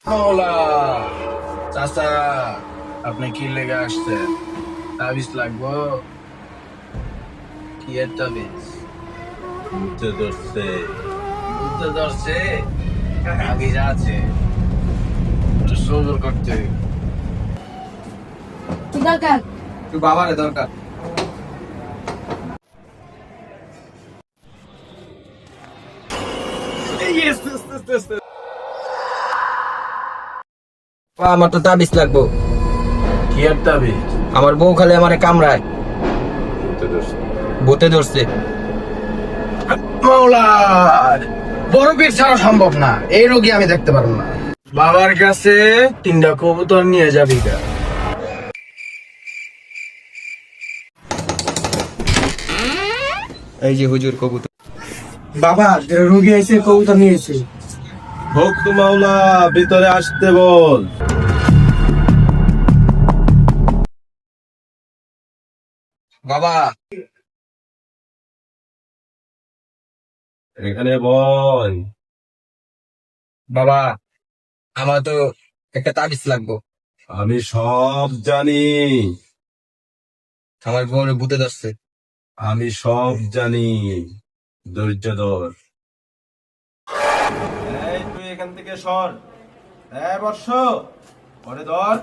মাওলা, চাচা, আপনি কি লেগে আসছেন? তাবিজ লাগবো? কি এর তাবিজ? বুঝতে ধরছে। বুঝতে ধরছে? তাবিজ আছে, একটু সবর করতে হবে। কি দরকার? তুই বাবারে দরকার। আমার তো তাবিজ লাগবো। কি এর তাবিজ? আমার বউ খালি আমারে কামড়ায়, বুঝতে ধরছে। ভূতে ধরছে। মাওলা, বড় পীর ছাড়া সম্ভব না, এই রোগী আমি দেখতে পারবো না। বাবার কাছে 3টা কবুতর নিয়ে যাবি গা। এই যে হুজুর কবুতর। বাবা রোগী এসে কবুতর নিয়েছে। ভক্ত মাওলা, ভিতরে আসতে বল। বাবা, এখানে বল। বাবা আমার তো একটা তাবিজ লাগবো। আমি সব জানি, আমার বউরে ভূতে ধরছে। আমি সব জানি। ধৈর্য ধর। এই তুই এখান থেকে সর। বর্ষ পরে ধর।